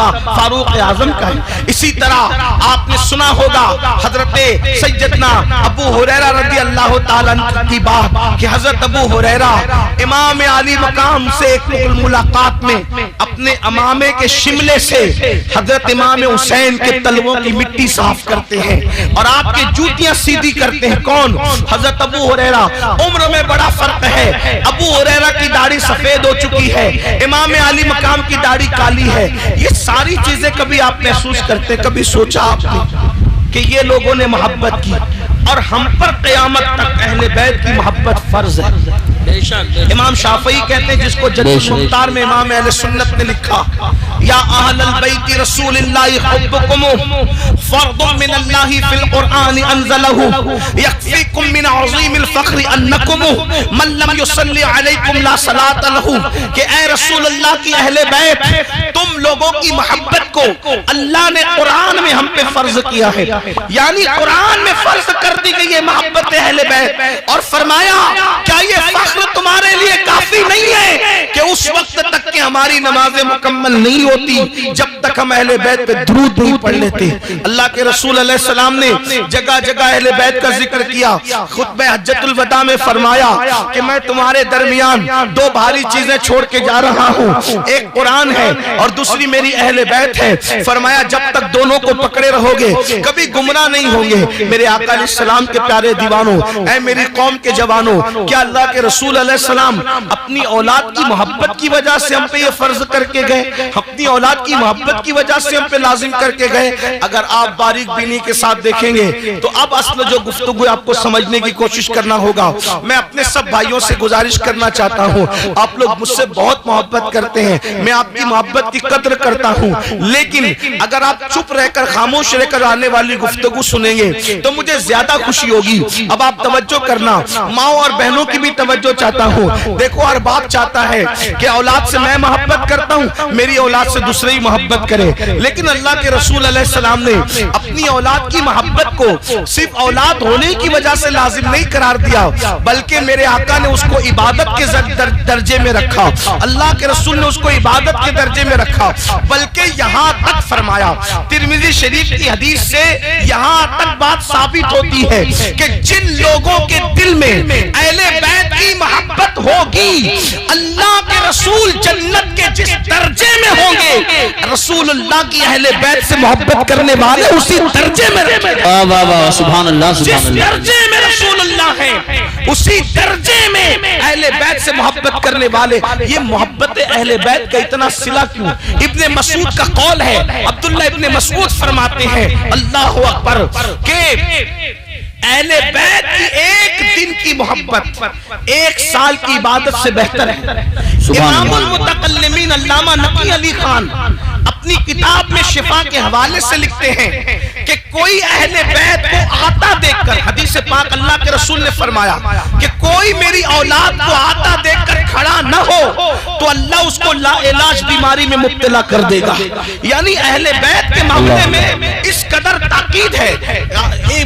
مرتبہ فاروق اعظم کا ہے۔ اسی طرح آپ نے سنا ہوگا حضرت سیدنا ابو ہریرہ رضی اللہ تعالیٰ عنہ کی بات کہ حضرت ابو ہریرہ امام علی مقام سے ایک ملاقات میں اپنے امامے کے شملے سے حضرت امام حسین کے تلووں کی مٹی صاف کرتے ہیں اور آپ کے جوتیاں سیدھی کرتے ہیں۔ کون؟ حضرت ابو ہریرہ۔ عمر میں بڑا فرق ہے، ابو ہریرہ کی داڑھی سفید ہو چکی ہے، امام علی مقام کی داڑھی کالی ہے۔ یہ ساری چیزیں کبھی آپ محسوس کرتے، کبھی سوچا آپ نے کہ یہ لوگوں نے محبت کی اور ہم پر قیامت تک اہل بیت کی محبت فرض ہے؟ امام شافعی کہتے ہیں، جس کو جد المختار میں امام اہل سنت نے لکھا، یا اہل البیت رسول اللہ حبکم فرض من اللہ فی القرآن انزلہ یکفیکم من عظیم الفخر انکم من لم یصلی علیکم لا صلاۃ لہ، کہ اے رسول اللہ کی اہل بیت، تم لوگوں کی محبت کو اللہ نے قرآن میں ہم پہ فرض کیا ہے، یعنی قرآن میں فرض کر دی گئی ہے محبت اہل بیت، اور فرمایا کیا یہ فخر تمہارے لیے کافی نہیں ہے کہ اس وقت تک کہ ہماری نمازیں مکمل نہیں ہوتی جب تک ہم اہل بیت پہ درود نہیں پڑھ لیتے؟ اللہ کے رسول علیہ السلام نے جگہ جگہ اہل بیت کا ذکر کیا۔ خطبہ حجۃ الوداع میں فرمایا کہ میں تمہارے درمیان دو بھاری چیزیں چھوڑ کے جا رہا ہوں، ایک قرآن ہے اور دوسری میری اہل بیت ہے۔ فرمایا جب تک دونوں کو پکڑے رہو گے کبھی گمراہ نہیں ہوں گے۔ میرے آقا علیہ السلام کے پیارے دیوانوں، اے میری قوم کے جوانوں، کیا اللہ کے رسول علیہ السلام اپنی اولاد کی محبت کی وجہ سے ہم پہ یہ فرض کر کے گئے؟ اپنی اولاد کی محبت کی وجہ سے ہم پہ لازم کر کے گئے؟ اگر آپ باریک بینی کے ساتھ دیکھیں گے تو اب اصل جو گفتگو آپ کو سمجھنے کی کوشش کرنا ہوگا۔ میں اپنے سب بھائیوں سے گزارش کرنا چاہتا ہوں، آپ لوگ مجھ سے بہت محبت کرتے ہیں، میں آپ کی محبت کی قدر کرتا ہوں، لیکن اگر آپ چپ رہ کر خاموش رہ کر آنے والی گفتگو سنیں گے تو مجھے زیادہ خوشی ہوگی۔ اب آپ توجہ کرنا، ماؤں اور بہنوں کی بھی توجہ چاہتا ہوں۔ دیکھو ہر باپ چاہتا ہے کہ اولاد سے میں محبت کرتا ہوں، میری اولاد سے دوسرے ہی محبت کرے، لیکن اللہ کے رسول علیہ السلام نے اپنی اولاد کی محبت کو صرف اولاد ہونے کی وجہ سے لازم نہیں قرار دیا، بلکہ میرے آقا نے اس کو عبادت کے درجے میں رکھا، اللہ کے رسول نے اس کو عبادت کے درجے میں رکھا، بلکہ یہاں تک فرمایا، ترمذی شریف کی حدیث سے یہاں تک بات ثابت ہوتی ہے کہ جن لوگوں کے دل میں اہل بیت کی محبت ہوگی، اللہ کے رسول جنت کے جس درجے میں ہوں گے، رسول اللہ کی اہل بیت سے محبت کرنے والے اسی درجے میں رہیں گے۔ سبحان اللہ، جس درجے میں رسول اللہ ہے اسی درجے میں اہل بیت سے محبت کرنے والے۔ یہ محبت اہل بیت کا اتنا صلہ کیوں؟ ابن مسعود کا قول ہے، عبداللہ ابن مسعود فرماتے ہیں اللہ اکبر، کہ اہل بیت کی ایک دن کی محبت ایک سال کی عبادت سے بہتر ہے۔ امام المتکلمین علامہ نقی علی خان اپنی کتاب میں شفا کے حوالے سے لکھتے ہیں کہ کوئی اہل بیت کو آتا دیکھ کر، حدیث پاک اللہ کے رسول نے فرمایا کہ کوئی میری اولاد کو آتا دیکھ کر کھڑا نہ ہو تو اللہ اس کو لا علاج بیماری میں مبتلا کر دے گا۔ یعنی اہل بیت کے معاملے میں اس قدر تاکید ہے،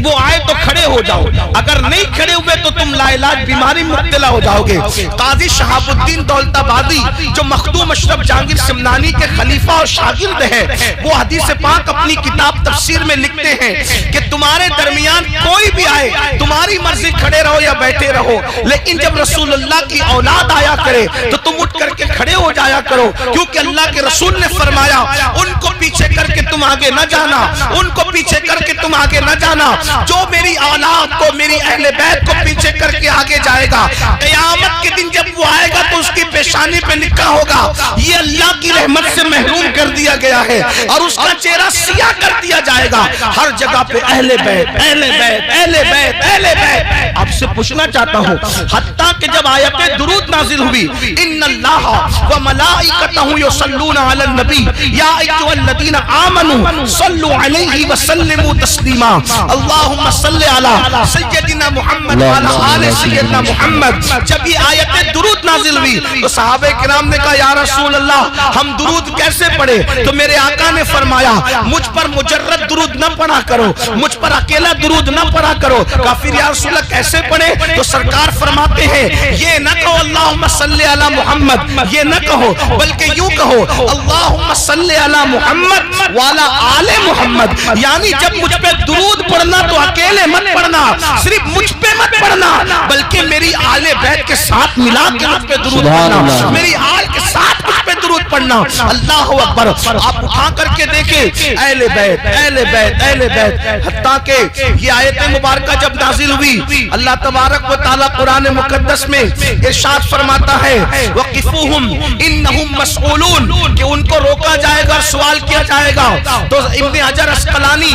وہ آئے تو کھڑے ہو جاؤ، اگر نہیں کھڑے ہوئے تو تم لا علاج بیماری میں مبتلا ہو جاؤ گے۔ قاضی شہاب الدین دولت آبادی جو مخدوم اشرف جہانگیر سمنانی کے خلیفہ اور شاگرد ہیں، وہ حدیث پاک اپنی کتاب تفسیر میں لکھتے ہیں کہ تمہارے درمیان کوئی بھی آئے، تمہاری مرضی کھڑے رہو یا بیٹھے رہو، لیکن جب رسول اللہ کی اولاد آیا کرے تو تم اٹھ کر کے کھڑے ہو جایا کرو، کیونکہ اللہ کے رسول نے فرمایا ان کو پیچھے کر کے تم آگے نہ جانا، ان کو پیچھے کر کے تم آگے نہ جانا۔ جو میری اولاد کو، میری اہل بیت کو پیچھے کر کے آگے جائے گا، قیامت کے دن جب وہ آئے گا تو اس کی پیشانی پہ لکھا ہوگا یہ اللہ کی رحمت سے محروم کر دیا گیا ہے، اور اس کا چہرہ سیاہ کر دیا جائے گا۔ ہر جگہ پہ اہل بیت، اہل بیت، اہل بیت، اہل بیت۔ آپ سے پوچھنا چاہتا ہوں، حتیٰ کہ جب آیت درود نازل ہوئی، ان اللہ و ملائکتہ یصلون علی النبی یا ایھا الذین آمنوا صلوا علیہ وسلموا تسلیما، اللہم صلی علی سیدنا محمد وعلی آل سیدنا محمد۔ جب یہ آیت درود نازل ہوئی تو صحابہ کرام نے کہا یا رسول اللہ ہم درود کیسے پڑھے؟ تو میرے آقا نے فرمایا مجھ پر مجرد درود نہ پڑھا کرو، مجھ پر اکیلا درود نہ پڑھا کرو۔ کافر یا رسول اللہ کیسے پڑھے؟ تو سرکار فرماتے ہیں یہ نہ کہو اللہم صلی علی محمد، یہ نہ کہو، بلکہ یوں کہو اللہم صلی علی محمد وعلی آل محمد، یعنی جب مجھ پہ درود پڑھنا تو اکیلے مت پڑھنا، صرف مجھ پہ مت پڑھنا، بلکہ میری آل بیت کے ساتھ ملا کے مجھ پہ درود پڑھنا، میری آل کے ساتھ مجھ پہ درود پڑھنا۔ اللہ اکبر۔ آپ اٹھا کر کے دیکھیں اہل بیت اہل بیت اہل بیت، حتیٰ کہ یہ آیت مبارکہ جب نازل ہوئی اللہ تبارک و تعالی قرآن مقدس میں ارشاد فرماتا ہے وَقِفُوهُمْ إِنَّهُمْ مَسْئُولُونَ، کہ ان کو روکا جائے گا، سوال کیا جائے گا۔ تو ابن حجر اسقلانی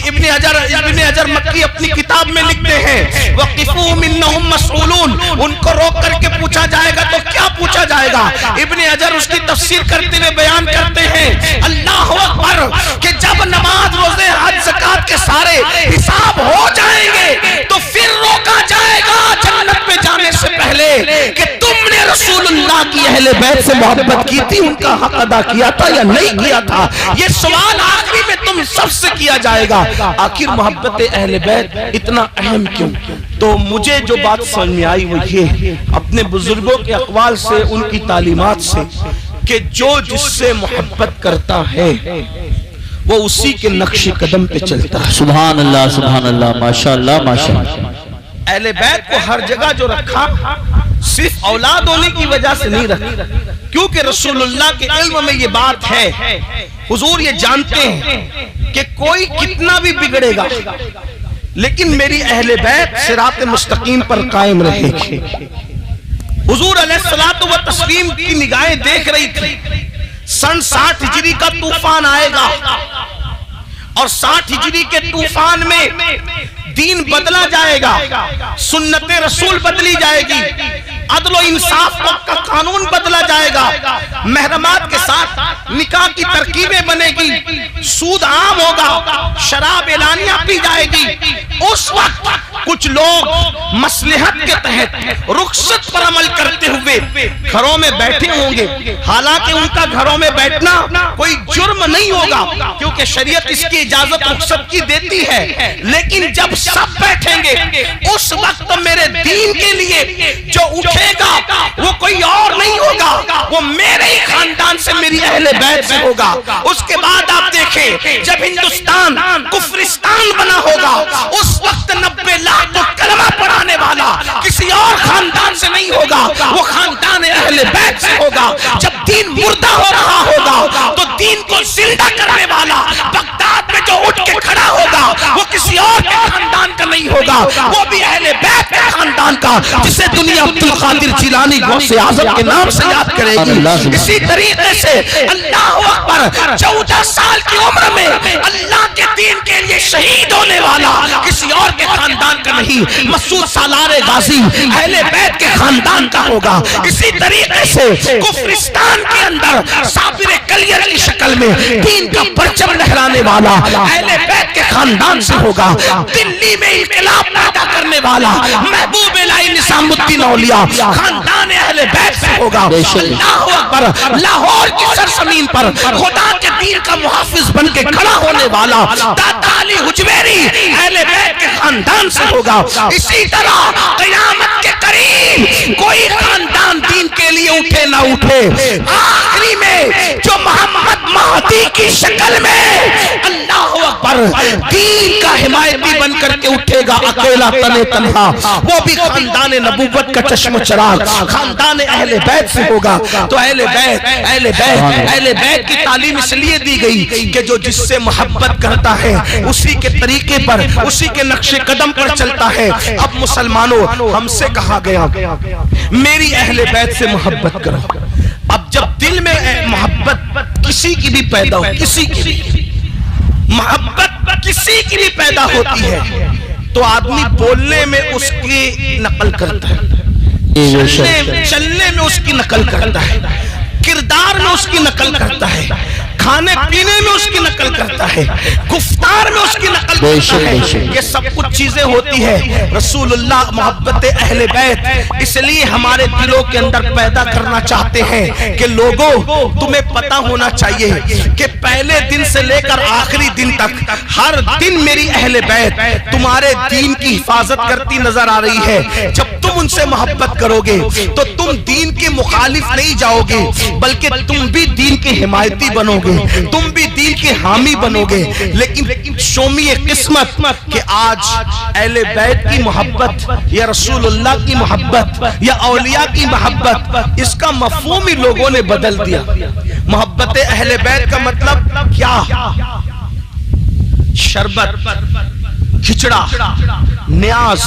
ابن حجر مکی اپنی کتاب میں لکھتے ہیں وَقِفُوهُمْ إِنَّهُمْ مَسْئُولُونَ، ان کو روک کر کے پوچھا جائے گا۔ تو کیا پوچھا جائے گا؟ ابن حجر اس کی تفسیر کرتے ہوئے بیان کرتے ہیں اللہ اکبر کہ جب نماز روزے حج زکات کے سارے حساب ہو جائیں گے تو پھر روکا جائے گا جنت میں جانے سے پہلے کہ تم نے رسول اللہ کی اہل بیت سے محبت کی تھی، ان کا حق ادا کیا تھا یا نہیں کیا تھا؟ یہ سوال آخری میں تم سب سے کیا جائے گا۔ آخر محبت اہل بیت اتنا اہم کیوں؟ تو مجھے جو بات سمجھ میں آئی وہ یہ اپنے بزرگوں کے اقوال سے، ان کی تعلیمات سے، کہ جو جس سے محبت کرتا ہے وہ اسی کے نقش قدم پہ چلتا ہے۔ سبحان اللہ سبحان اللہ، ماشاءاللہ ماشاءاللہ۔ اہل بیت کو ہر جگہ جو رکھا صرف اولاد ہونے کی وجہ سے نہیں رکھا، کیونکہ رسول اللہ کے علم میں یہ بات ہے، حضور یہ جانتے ہیں کہ کوئی کتنا بھی بگڑے گا لیکن میری اہل بیت صراط مستقیم پر قائم رہے گی۔ حضور علیہ الصلوۃ والتسلیم کی نگاہیں دیکھ رہی تھی سن 60 ہجری کا طوفان آئے گا، اور 60 ہجری کے طوفان میں دین بدلا جائے گا، سنت رسول بدلی جائے گی، عدل و انصاف کا قانون بدلا جائے گا، محرمات کے ساتھ نکاح کی ترکیبیں بنے گی، سود عام ہوگا، شراب اعلانیہ پی جائے گی۔ اس وقت کچھ لوگ مصلحت کے تحت رخصت پر عمل کرتے ہوئے گھروں میں بیٹھے ہوں گے، حالانکہ ان کا گھروں میں بیٹھنا کوئی جرم نہیں ہوگا کیونکہ شریعت اس کی اجازت رخصت کی دیتی ہے، لیکن جب سب بیٹھیں گے اس وقت میرے دین کے لیے جو اٹھے گا وہ کوئی اور نہیں ہوگا، وہ میرے ہی خاندان سے، میری اہل بیت سے ہوگا۔ اس کے بعد آپ دیکھیں جب ہندوستان کفرستان بنا ہوگا اس وقت 90 لاکھ کو کلمہ پڑھانے والا کسی اور خاندان سے نہیں ہوگا، وہ خاندان اہل بیت سے ہوگا۔ جب دین مردہ ہو رہا ہوگا تو دین کو زندہ کرنے والا بغداد میں جو اٹھ کے کھڑا ہوگا وہ کسی اور کے خاندان کا نہیں ہوگا، وہ بھی اہل بیت کے خاندان کا، جسے دنیا عبد القادر جیلانی غوث اعظم کے نام سے یاد کرے گی۔ اسی طریقے سے اللہ اکبر 14 سال کی عمر میں اللہ کے دین کے لیے شہید ہونے والا کسی اور کے خاندان کا نہیں، مسعود سالار غازی اہل بیت کے خاندان کا ہوگا۔ اسی طریقے سے کفرستان کے اندر صابر کلیر کی شکل میں دین کا پرچم لہرانے والا اہل بیت کے خاندان سے ہوگا۔ دلی میں انقلاب پیدا کرنے والا محبوب الہی نظام الدین اولیاء خاندان اہل بیت سے ہوگا۔ اللہ اکبر، لاہور کی سرزمین پر خدا کے دین کا محافظ بن کے کھڑا ہونے والا داتا علی حجویری اہل بیت کے خاندان سے ہوگا۔ اسی طرح قیامت کے قریب کوئی خاندان دین کے لیے اٹھے نہ اٹھے، آخری میں جو محمد مہدی کی شکل میں اللہ اکبر دین کا حمایتی بن کر کے اٹھے گا اکیلا تنے تنہا، وہ بھی خاندان نبوت کا چشم و چراغ خاندان اہل بیت سے ہوگا۔ تو اہل بیت کی تعلیم اس لیے دی گئی کہ جو جس سے محبت کرتا ہے اسی کے طریقے پر، اسی کے نقش قدم پر چلتا ہے۔ اب مسلمانوں ہم سے کہا گیا میری اہل بیت سے محبت کرو۔ اب جب دل میں محبت کسی کی بھی پیدا ہو، کسی کی بھی محبت کسی کی بھی پیدا ہوتی ہے تو آدمی بولنے میں اس کی نقل کرتا ہے، چلنے میں اس کی نقل کرتا ہے، کردار میں اس کی نقل کرتا ہے، کھانے پینے میں اس کی نقل کرتا ہے، گفتار میں اس کی نقل کرتا ہے، یہ سب کچھ چیزیں ہوتی ہے۔ رسول اللہ محبت اہل بیت اس لیے ہمارے دلوں کے اندر پیدا کرنا چاہتے ہیں کہ لوگوں تمہیں پتہ ہونا چاہیے کہ پہلے دن سے لے کر آخری دن تک ہر دن میری اہل بیت تمہارے دین کی حفاظت کرتی نظر آ رہی ہے۔ جب تم ان سے محبت کرو گے تو تم دین کے مخالف نہیں جاؤ گے، بلکہ تم بھی دین کے حمایتی بنو گے، تم بھی دین کے حامی بنو گے۔ لیکن شومی قسمت کہ آج اہل بیت کی محبت یا رسول اللہ کی محبت یا اولیاء کی محبت، اس کا مفہوم ہی لوگوں نے بدل دیا۔ محبت اہل بیت کا مطلب کیا؟ شربت، کھچڑا، نیاز،